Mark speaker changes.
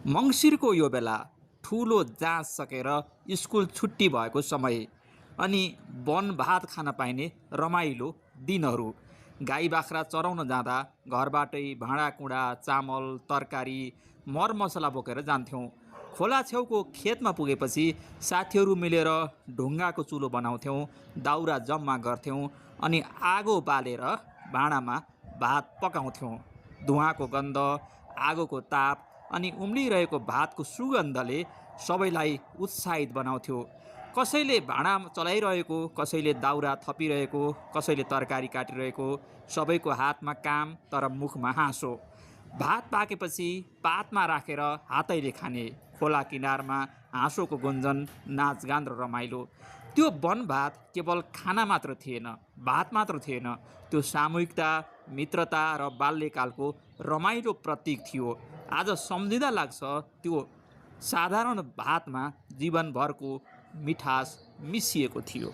Speaker 1: मङ्सिरको यो बेला ठुलो जाँच सकेर स्कुल छुट्टी भएको समय अनि वन भात खान पाइने रमाइलो दिनहरू। गाई बाख्रा चराउन जाँदा घरबाटै भाँडाकुँडा चामल तरकारी मरमसला बोकेर जान्थ्यौँ। खोला छेउको खेतमा पुगेपछि साथीहरू मिलेर ढुङ्गाको चुलो बनाउँथ्यौँ, दाउरा जम्मा गर्थ्यौँ अनि आगो बालेर भाँडामा भात पकाउँथ्यौँ। धुवाँको गन्ध, आगोको ताप अनि उम्लिरहेको भातको सुगन्धले सबैलाई उत्साहित बनाउँथ्यो। कसैले भाँडा चलाइरहेको, कसैले दाउरा थपिरहेको, कसैले तरकारी काटिरहेको, सबैको हातमा काम तर मुखमा हाँसो। भात पाकेपछि पातमा राखेर हातैले खाने, खोला किनारमा हाँसोको गुन्जन, नाचगान र रमाइलो। त्यो वन भात केवल खाना मात्र थिएन, भात मात्र थिएन, त्यो सामूहिकता, मित्रता र बाल्यकालको रमाइलो प्रतीक थियो। आज सम्झिँदा लाग्छ त्यो साधारण भातमा जीवनभरको मिठास मिसिएको थियो।